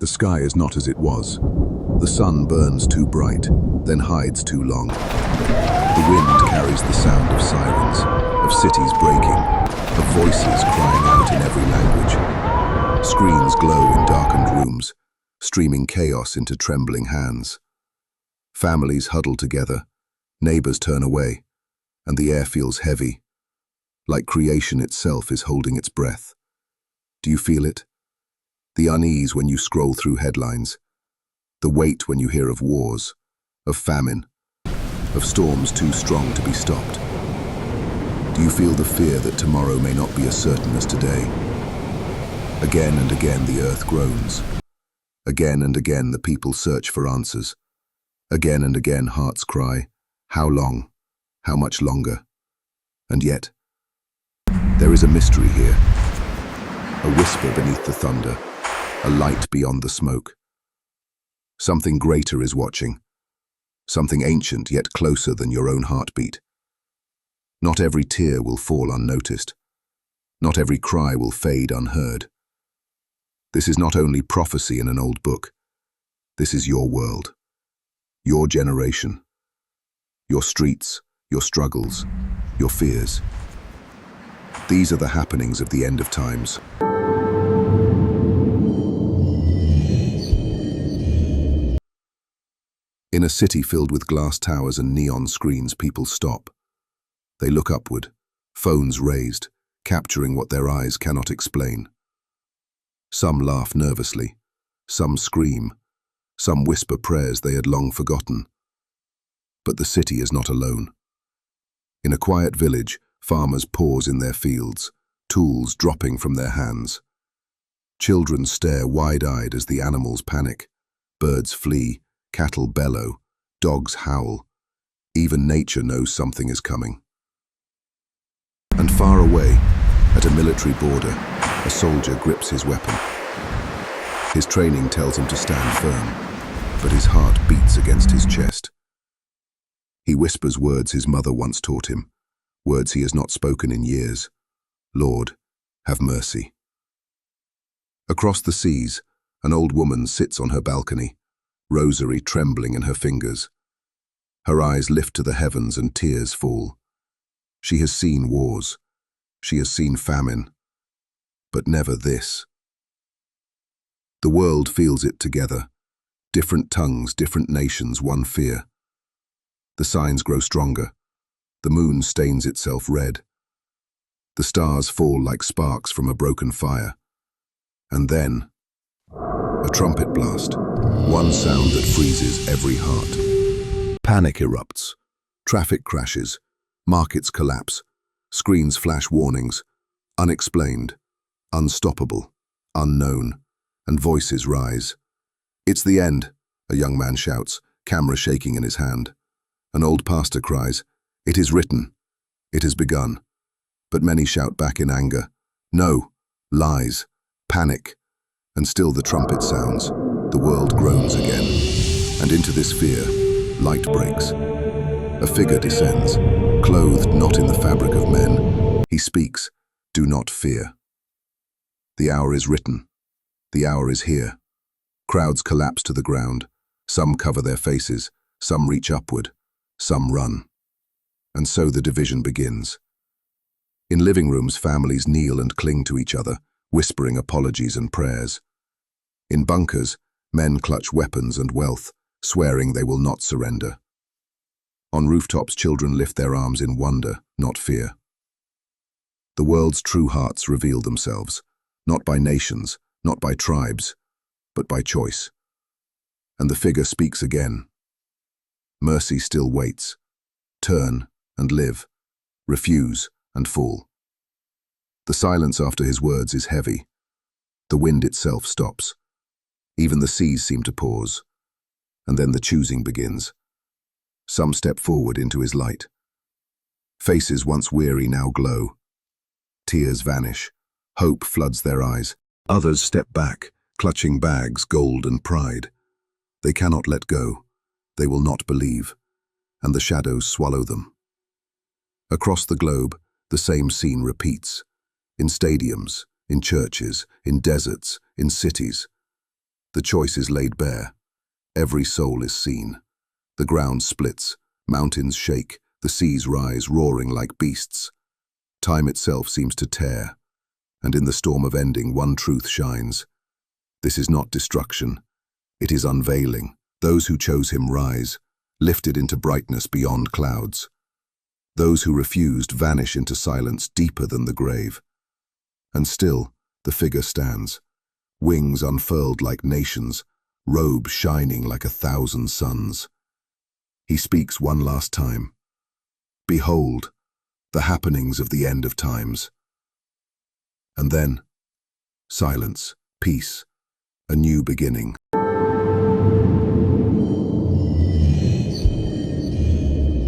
The sky is not as it was. The sun burns too bright, then hides too long. The wind carries the sound of sirens, of cities breaking, of voices crying out in every language. Screens glow in darkened rooms, streaming chaos into trembling hands. Families huddle together, neighbors turn away, and the air feels heavy, like creation itself is holding its breath. Do you feel it? The unease when you scroll through headlines, the weight when you hear of wars, of famine, of storms too strong to be stopped. Do you feel the fear that tomorrow may not be as certain as today? Again and again the earth groans. Again and again the people search for answers. Again and again hearts cry, how long? How much longer? And yet, there is a mystery here. A whisper beneath the thunder, a light beyond the smoke. Something greater is watching. Something ancient yet closer than your own heartbeat. Not every tear will fall unnoticed. Not every cry will fade unheard. This is not only prophecy in an old book. This is your world, your generation, your streets, your struggles, your fears. These are the happenings of the end of times. In a city filled with glass towers and neon screens, people stop. They look upward, phones raised, capturing what their eyes cannot explain. Some laugh nervously, some scream, some whisper prayers they had long forgotten. But the city is not alone. In a quiet village, farmers pause in their fields, tools dropping from their hands. Children stare wide-eyed as the animals panic. Birds flee, cattle bellow, dogs howl. Even nature knows something is coming. And far away, at a military border, a soldier grips his weapon. His training tells him to stand firm, but his heart beats against his chest. He whispers words his mother once taught him, words he has not spoken in years. Lord, have mercy. Across the seas, an old woman sits on her balcony, rosary trembling in her fingers. Her eyes lift to the heavens and tears fall. She has seen wars. She has seen famine. But never this. The world feels it together. Different tongues, different nations, one fear. The signs grow stronger. The moon stains itself red. The stars fall like sparks from a broken fire. And then, a trumpet blast, one sound that freezes every heart. Panic erupts. Traffic crashes. Markets collapse. Screens flash warnings. Unexplained, unstoppable, unknown, and voices rise. It's the end, a young man shouts, camera shaking in his hand. An old pastor cries, it is written, it has begun. But many shout back in anger, no, lies, panic. And still the trumpet sounds, the world groans again. And into this fear, light breaks. A figure descends, clothed not in the fabric of men. He speaks, do not fear. The hour is written. The hour is here. Crowds collapse to the ground. Some cover their faces. Some reach upward. Some run. And so the division begins. In living rooms, families kneel and cling to each other, whispering apologies and prayers. In bunkers, men clutch weapons and wealth, swearing they will not surrender. On rooftops, children lift their arms in wonder, not fear. The world's true hearts reveal themselves, not by nations, not by tribes, but by choice. And the figure speaks again. Mercy still waits. Turn and live. Refuse and fall. The silence after his words is heavy. The wind itself stops. Even the seas seem to pause. And then the choosing begins. Some step forward into his light. Faces once weary now glow. Tears vanish. Hope floods their eyes. Others step back, clutching bags, gold and pride. They cannot let go. They will not believe. And the shadows swallow them. Across the globe, the same scene repeats. In stadiums, in churches, in deserts, in cities. The choice is laid bare. Every soul is seen. The ground splits, mountains shake, the seas rise, roaring like beasts. Time itself seems to tear, and in the storm of ending, one truth shines. This is not destruction. It is unveiling. Those who chose him rise, lifted into brightness beyond clouds. Those who refused vanish into silence deeper than the grave. And still, the figure stands, wings unfurled like nations, robe shining like 1,000 suns. He speaks one last time. Behold, the happenings of the end of times. And then, silence, peace, a new beginning.